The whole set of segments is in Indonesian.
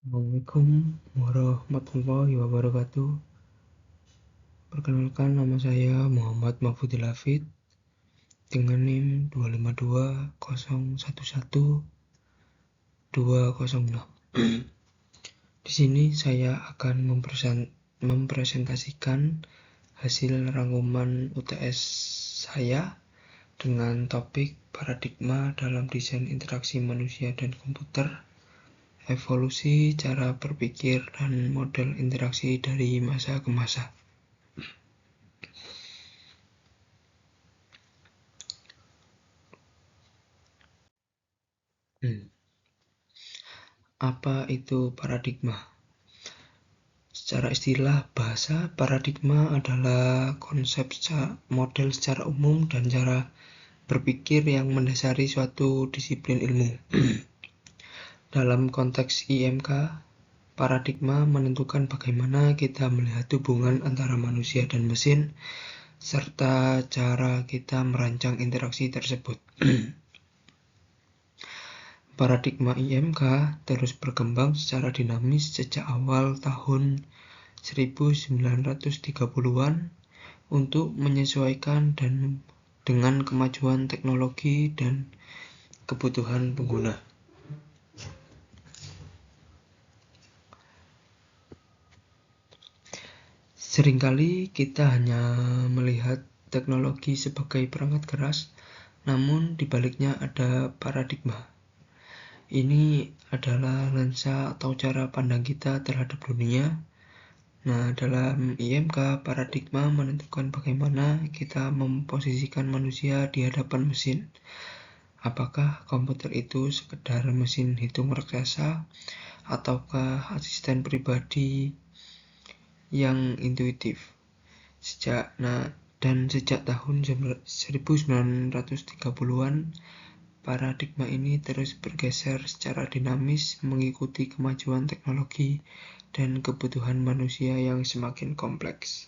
Assalamualaikum warahmatullahi wabarakatuh. Perkenalkan, nama saya Muhammad Mahfudil Hafid dengan NIM 252011206. Di sini saya akan mempresentasikan hasil rangkuman UTS saya dengan topik paradigma dalam desain interaksi manusia dan komputer, evolusi cara berpikir dan model interaksi dari masa ke masa. Apa itu paradigma? Secara istilah bahasa, paradigma adalah konsep model secara umum dan cara berpikir yang mendasari suatu disiplin ilmu. Dalam konteks IMK, paradigma menentukan bagaimana kita melihat hubungan antara manusia dan mesin, serta cara kita merancang interaksi tersebut. Paradigma IMK terus berkembang secara dinamis sejak awal tahun 1930-an untuk menyesuaikan dengan kemajuan teknologi dan kebutuhan pengguna. Seringkali kita hanya melihat teknologi sebagai perangkat keras, namun di baliknya ada paradigma. Ini adalah lensa atau cara pandang kita terhadap dunia. Nah, dalam IMK, paradigma menentukan bagaimana kita memposisikan manusia di hadapan mesin. Apakah komputer itu sekedar mesin hitung raksasa, ataukah asisten pribadi yang intuitif? Sejak tahun 1930-an, paradigma ini terus bergeser secara dinamis mengikuti kemajuan teknologi dan kebutuhan manusia yang semakin kompleks.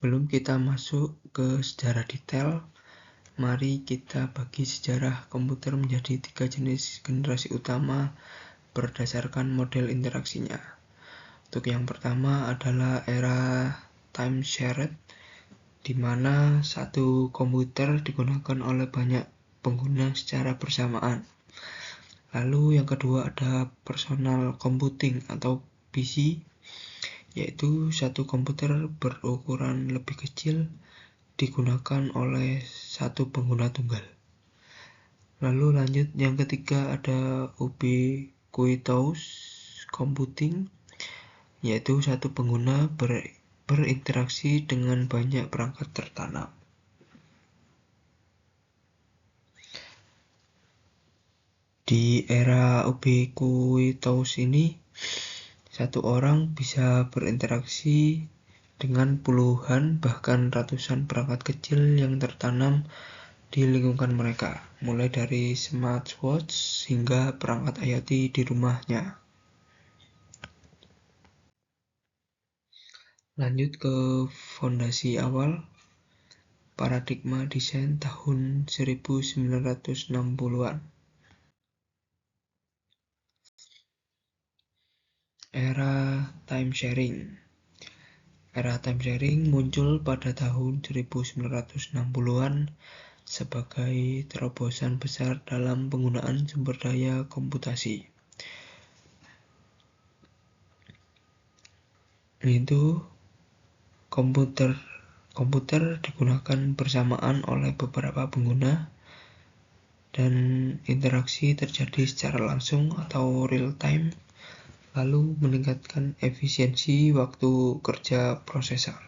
Sebelum kita masuk ke sejarah detail, mari kita bagi sejarah komputer menjadi 3 jenis generasi utama berdasarkan model interaksinya. Untuk yang pertama adalah era time-shared, di mana satu komputer digunakan oleh banyak pengguna secara bersamaan. Lalu yang kedua ada personal computing atau PC, yaitu satu komputer berukuran lebih kecil digunakan oleh satu pengguna tunggal. Lalu lanjut yang ketiga ada ubiquitous computing, yaitu satu pengguna berinteraksi dengan banyak perangkat tertanam. Di era ubiquitous ini, satu orang bisa berinteraksi dengan puluhan bahkan ratusan perangkat kecil yang tertanam di lingkungan mereka, mulai dari smartwatch hingga perangkat IoT di rumahnya. Lanjut ke fondasi awal, paradigma desain tahun 1960-an. Era time sharing. Era time sharing muncul pada tahun 1960-an sebagai terobosan besar dalam penggunaan sumber daya komputasi. Itu komputer digunakan bersamaan oleh beberapa pengguna dan interaksi terjadi secara langsung atau real time, lalu meningkatkan efisiensi waktu kerja prosesor.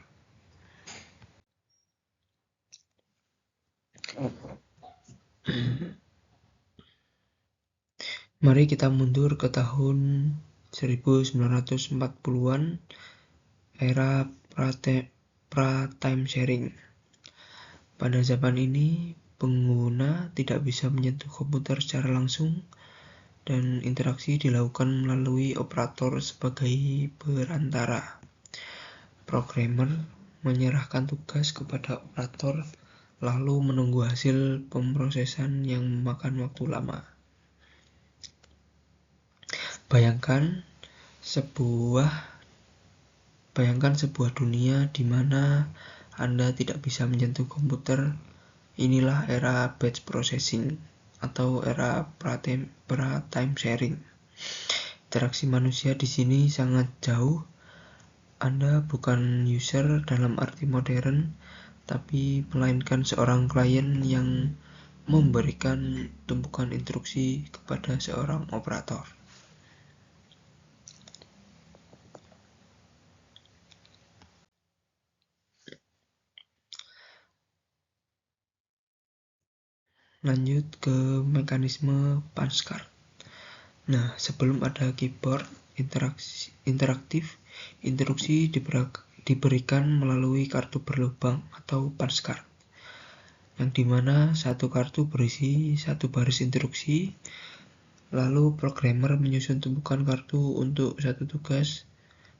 Mari kita mundur ke tahun 1940-an, era pra-time sharing. Pada zaman ini, pengguna tidak bisa menyentuh komputer secara langsung, dan interaksi dilakukan melalui operator sebagai perantara. Programmer menyerahkan tugas kepada operator lalu menunggu hasil pemrosesan yang memakan waktu lama. Bayangkan sebuah dunia di mana Anda tidak bisa menyentuh komputer. Inilah era batch processing atau era pra-time sharing. Interaksi manusia di sini sangat jauh. Anda bukan user dalam arti modern, tapi melainkan seorang klien yang memberikan tumpukan instruksi kepada seorang operator. Lanjut ke mekanisme punch card. Nah, sebelum ada keyboard interaktif, instruksi diberikan melalui kartu berlubang atau punch card, yang dimana satu kartu berisi satu baris instruksi, lalu programmer menyusun tumpukan kartu untuk satu tugas,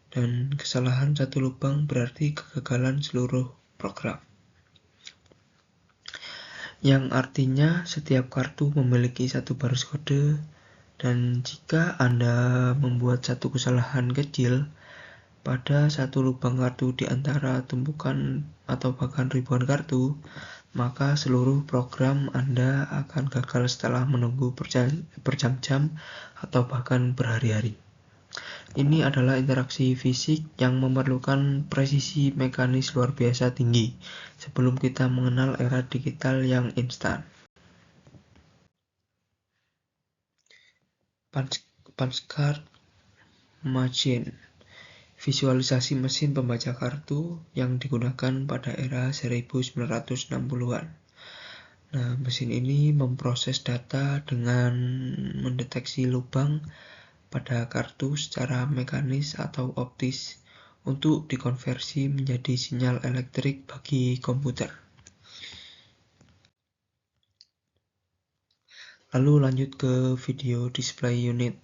dan kesalahan satu lubang berarti kegagalan seluruh program. Yang artinya setiap kartu memiliki satu baris kode, dan jika Anda membuat satu kesalahan kecil pada satu lubang kartu di antara tumpukan atau bahkan ribuan kartu, maka seluruh program Anda akan gagal setelah menunggu berjam-jam atau bahkan berhari-hari. Ini adalah interaksi fisik yang memerlukan presisi mekanis luar biasa tinggi sebelum kita mengenal era digital yang instan. Punch card machine, visualisasi mesin pembaca kartu yang digunakan pada era 1960-an. Nah, mesin ini memproses data dengan mendeteksi lubang pada kartu secara mekanis atau optis untuk dikonversi menjadi sinyal elektrik bagi komputer. Lalu lanjut ke video display unit.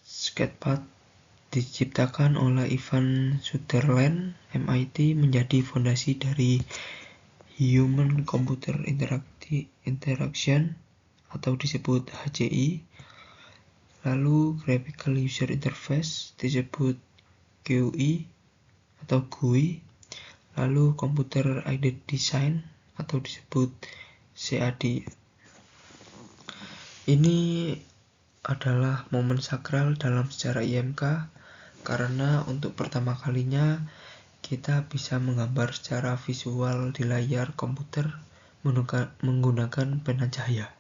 Sketchpad diciptakan oleh Ivan Sutherland, MIT, menjadi fondasi dari Human Computer Interaction atau disebut HCI. Lalu Graphical User Interface disebut GUI atau GUI. Lalu Computer Aided Design atau disebut CAD. Ini adalah momen sakral dalam sejarah IMK karena untuk pertama kalinya kita bisa menggambar secara visual di layar komputer menggunakan pena cahaya.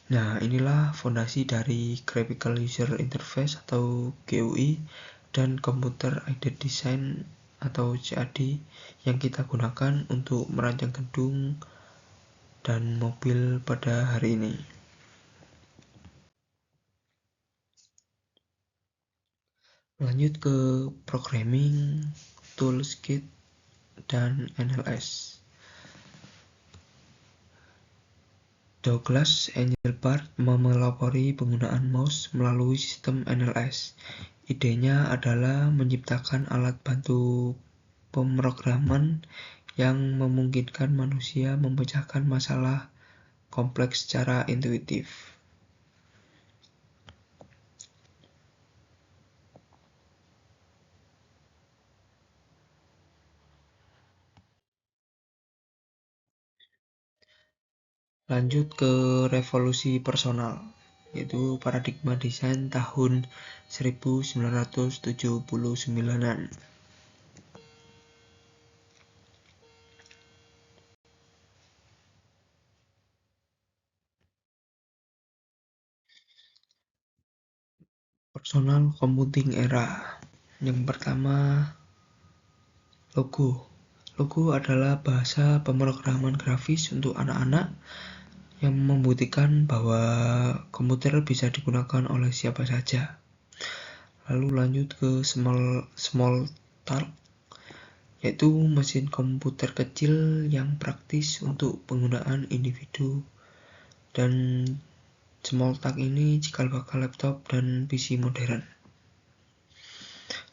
Nah, inilah fondasi dari Graphical User Interface atau GUI dan Computer Aided Design atau CAD yang kita gunakan untuk merancang gedung dan mobil pada hari ini. Lanjut ke Programming, Toolkit, dan NLS. Douglas Engelbart memelopori penggunaan mouse melalui sistem NLS. Idenya adalah menciptakan alat bantu pemrograman yang memungkinkan manusia memecahkan masalah kompleks secara intuitif. Lanjut ke revolusi personal, yaitu paradigma desain tahun 1979-an. Personal computing era. Yang pertama, logo. Logo adalah bahasa pemrograman grafis untuk anak-anak yang membuktikan bahwa komputer bisa digunakan oleh siapa saja. Lalu lanjut ke Smalltalk, yaitu mesin komputer kecil yang praktis untuk penggunaan individu, dan Smalltalk ini cikal bakal laptop dan PC modern.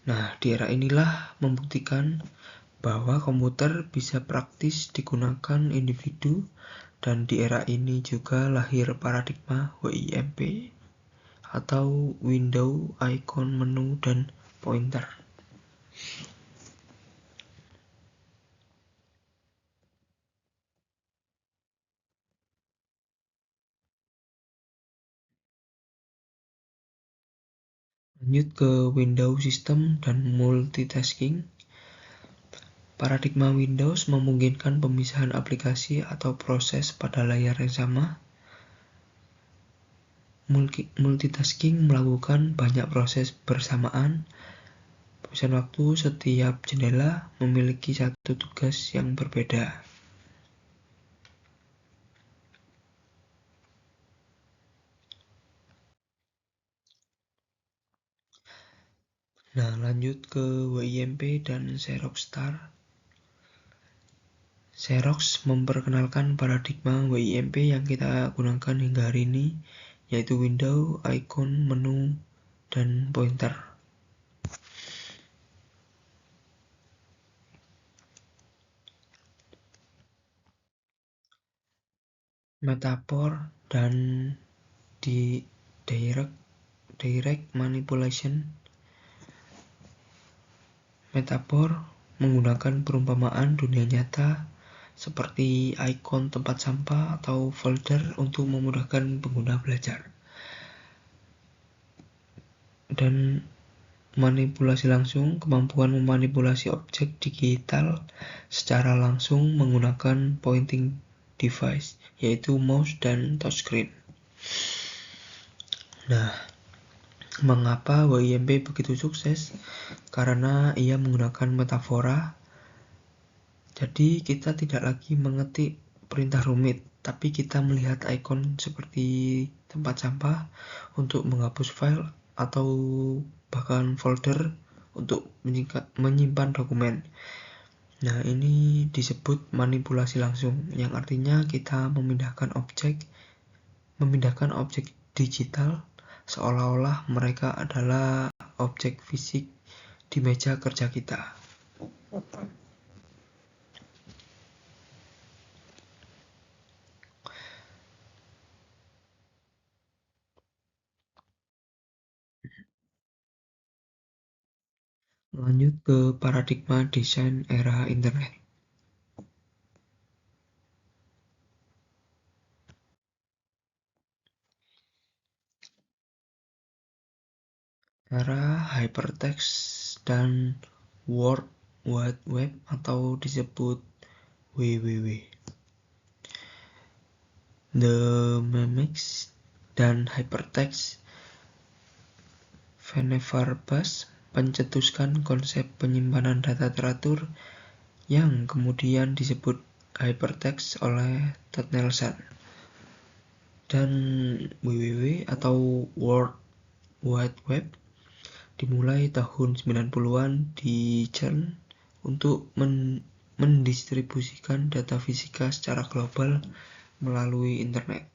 Nah, di era inilah membuktikan bahwa komputer bisa praktis digunakan individu, dan di era ini juga lahir paradigma WIMP atau Window, Icon, Menu, dan Pointer. Lanjut ke Windows System dan Multitasking. Paradigma Windows memungkinkan pemisahan aplikasi atau proses pada layar yang sama. Multitasking melakukan banyak proses bersamaan. Pemisahan waktu setiap jendela memiliki satu tugas yang berbeda. Nah, lanjut ke WIMP dan Xerox Star. Xerox memperkenalkan paradigma WIMP yang kita gunakan hingga hari ini, yaitu window, icon, menu, dan pointer. Metaphor dan direct manipulation. Metaphor menggunakan perumpamaan dunia nyata seperti ikon tempat sampah atau folder untuk memudahkan pengguna belajar. Dan manipulasi langsung, kemampuan memanipulasi objek digital secara langsung menggunakan pointing device, yaitu mouse dan touchscreen. Nah, mengapa WIMP begitu sukses? Karena ia menggunakan metafora. Jadi kita tidak lagi mengetik perintah rumit, tapi kita melihat ikon seperti tempat sampah untuk menghapus file atau bahkan folder untuk menyimpan dokumen. Nah, ini disebut manipulasi langsung, yang artinya kita memindahkan objek digital seolah-olah mereka adalah objek fisik di meja kerja kita. Lanjut ke paradigma desain era internet. Era hypertext dan World Wide Web atau disebut WWW. The Memex dan hypertext Vannevar-Bush pencetuskan konsep penyimpanan data teratur yang kemudian disebut hypertext oleh Todd Nelson. Dan WWW atau World Wide Web dimulai tahun 90-an di CERN untuk mendistribusikan data fisika secara global melalui internet.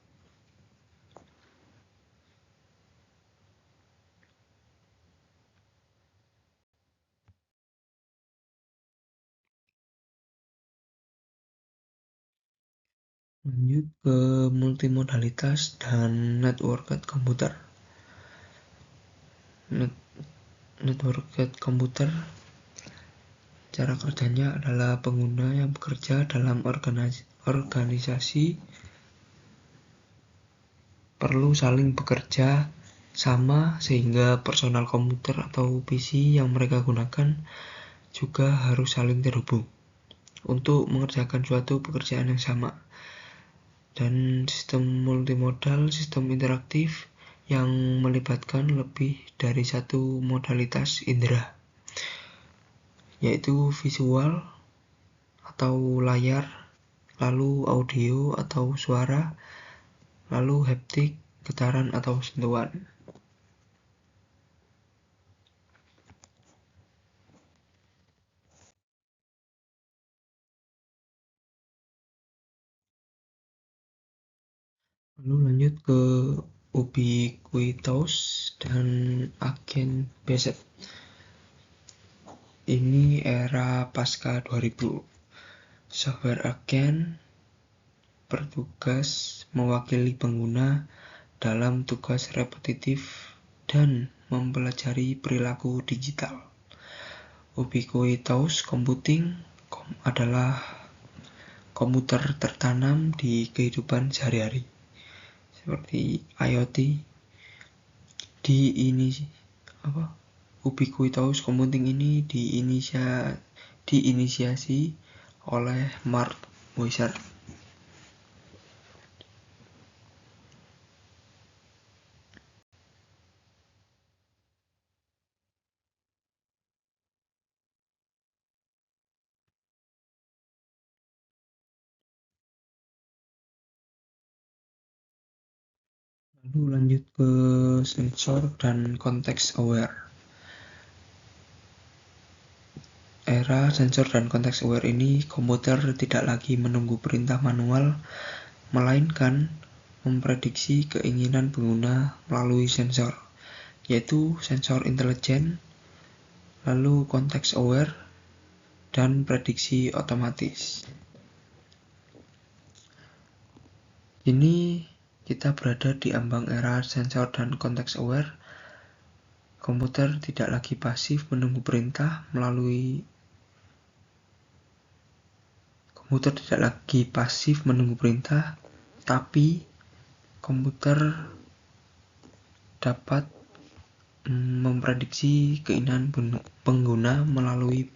Lanjut ke multimodalitas dan networked computer. Networked computer cara kerjanya adalah pengguna yang bekerja dalam organisasi perlu saling bekerja sama sehingga personal komputer atau PC yang mereka gunakan juga harus saling terhubung untuk mengerjakan suatu pekerjaan yang sama. Dan sistem multimodal, sistem interaktif yang melibatkan lebih dari satu modalitas indera, yaitu visual atau layar, lalu audio atau suara, lalu haptik, getaran atau sentuhan. Lalu lanjut ke Ubiquitous dan Agent Based. Ini era pasca 2000. Software agent bertugas mewakili pengguna dalam tugas repetitif dan mempelajari perilaku digital. Ubiquitous computing adalah komputer tertanam di kehidupan sehari-hari, seperti IoT. Ubiquitous computing ini diinisiasi oleh Mark Weiser. Lalu lanjut ke sensor dan context aware. Era sensor dan context aware ini, komputer tidak lagi menunggu perintah manual, melainkan memprediksi keinginan pengguna melalui sensor, yaitu sensor intelijen, lalu context aware, dan prediksi otomatis. Ini kita berada di ambang era sensor dan context aware. Komputer tidak lagi pasif menunggu perintah tapi komputer dapat memprediksi keinginan pengguna melalui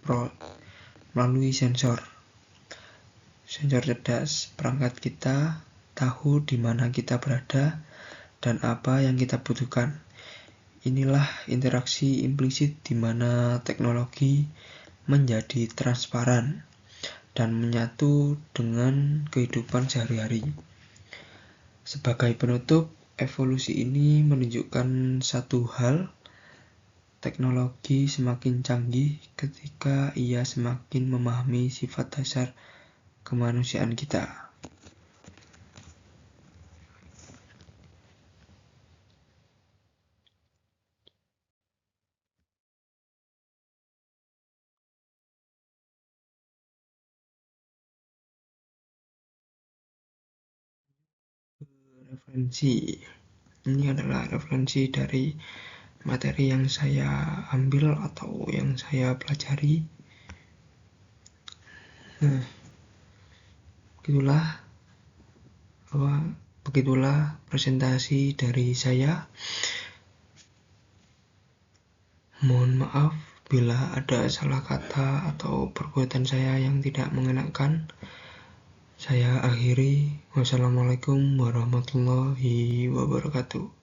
sensor. Sensor cerdas, perangkat kita tahu di mana kita berada dan apa yang kita butuhkan. Inilah interaksi implisit di mana teknologi menjadi transparan dan menyatu dengan kehidupan sehari-hari. Sebagai penutup, evolusi ini menunjukkan satu hal: teknologi semakin canggih ketika ia semakin memahami sifat dasar kemanusiaan kita. Referensi. Ini adalah referensi dari materi yang saya ambil atau yang saya pelajari. Begitulah presentasi dari saya. Mohon maaf bila ada salah kata atau perbuatan saya yang tidak mengenakan. Saya akhiri. Wassalamualaikum warahmatullahi wabarakatuh.